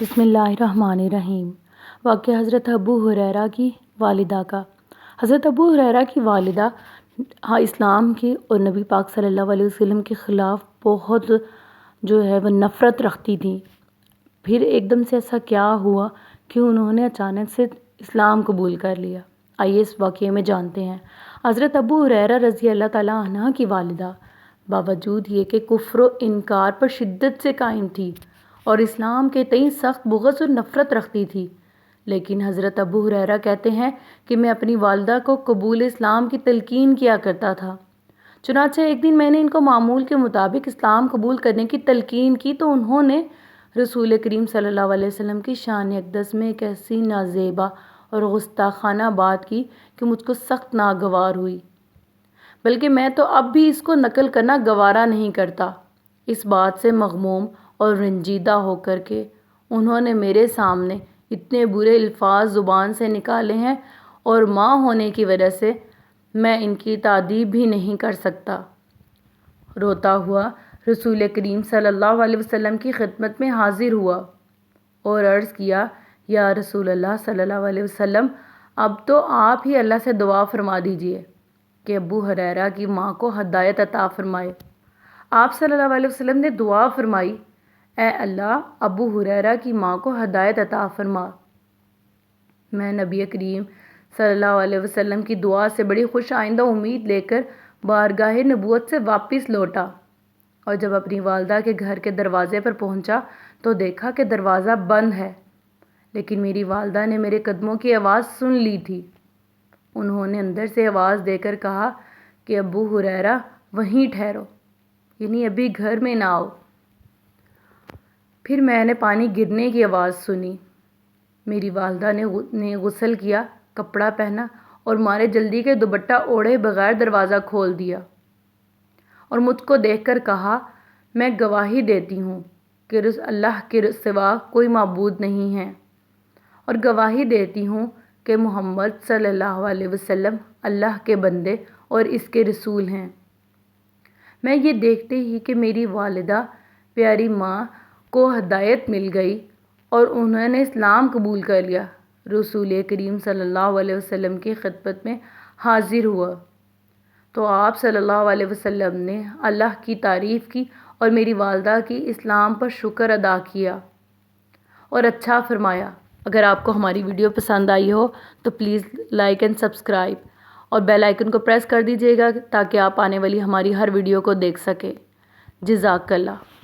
بسم اللہ الرحمن الرحیم۔ واقعہ حضرت ابو ہریرہ کی والدہ کا۔ حضرت ابو ہریرہ کی والدہ اسلام کے اور نبی پاک صلی اللہ علیہ وسلم کے خلاف بہت وہ نفرت رکھتی تھیں۔ پھر ایک دم سے ایسا کیا ہوا کہ انہوں نے اچانک سے اسلام قبول کر لیا۔ آئیے اس واقعے میں جانتے ہیں۔ حضرت ابو ہریرہ رضی اللہ تعالیٰ عنہ کی والدہ باوجود یہ کہ کفر و انکار پر شدت سے قائم تھی اور اسلام کے تئیں سخت بغض اور نفرت رکھتی تھی، لیکن حضرت ابو ہریرہ کہتے ہیں کہ میں اپنی والدہ کو قبول اسلام کی تلقین کیا کرتا تھا۔ چنانچہ ایک دن میں نے ان کو معمول کے مطابق اسلام قبول کرنے کی تلقین کی تو انہوں نے رسول کریم صلی اللہ علیہ وسلم کی شان اقدس میں ایک ایسی نازیبا اور گستاخانہ بات کی کہ مجھ کو سخت ناگوار ہوئی، بلکہ میں تو اب بھی اس کو نقل کرنا گوارا نہیں کرتا۔ اس بات سے مغموم اور رنجیدہ ہو کر کے انہوں نے میرے سامنے اتنے برے الفاظ زبان سے نکالے ہیں اور ماں ہونے کی وجہ سے میں ان کی تعدیب بھی نہیں کر سکتا۔ روتا ہوا رسول کریم صلی اللہ علیہ وسلم کی خدمت میں حاضر ہوا اور عرض کیا، یا رسول اللہ صلی اللہ علیہ وسلم، اب تو آپ ہی اللہ سے دعا فرما دیجئے کہ ابو ہریرہ کی ماں کو ہدایت عطا فرمائے۔ آپ صلی اللہ علیہ وسلم نے دعا فرمائی، اے اللہ ابو ہریرہ کی ماں کو ہدایت عطا فرما۔ میں نبی کریم صلی اللہ علیہ وسلم کی دعا سے بڑی خوش آئندہ امید لے کر بارگاہ نبوت سے واپس لوٹا اور جب اپنی والدہ کے گھر کے دروازے پر پہنچا تو دیکھا کہ دروازہ بند ہے، لیکن میری والدہ نے میرے قدموں کی آواز سن لی تھی۔ انہوں نے اندر سے آواز دے کر کہا کہ ابو ہریرہ وہیں ٹھہرو، یعنی ابھی گھر میں نہ آؤ۔ پھر میں نے پانی گرنے کی آواز سنی۔ میری والدہ نے غسل کیا، کپڑا پہنا اور مارے جلدی کے دوپٹہ اوڑھے بغیر دروازہ کھول دیا اور مجھ کو دیکھ کر کہا، میں گواہی دیتی ہوں کہ اللہ کے سوا کوئی معبود نہیں ہے اور گواہی دیتی ہوں کہ محمد صلی اللہ علیہ وسلم اللہ کے بندے اور اس کے رسول ہیں۔ میں یہ دیکھتے ہی کہ میری والدہ پیاری ماں کو ہدایت مل گئی اور انہوں نے اسلام قبول کر لیا، رسول کریم صلی اللہ علیہ وسلم کی خدمت میں حاضر ہوا تو آپ صلی اللہ علیہ وسلم نے اللہ کی تعریف کی اور میری والدہ کی اسلام پر شکر ادا کیا اور اچھا فرمایا۔ اگر آپ کو ہماری ویڈیو پسند آئی ہو تو پلیز لائک اینڈ سبسکرائب اور بیل آئیکن کو پریس کر دیجیے گا تاکہ آپ آنے والی ہماری ہر ویڈیو کو دیکھ سکیں۔ جزاک اللہ۔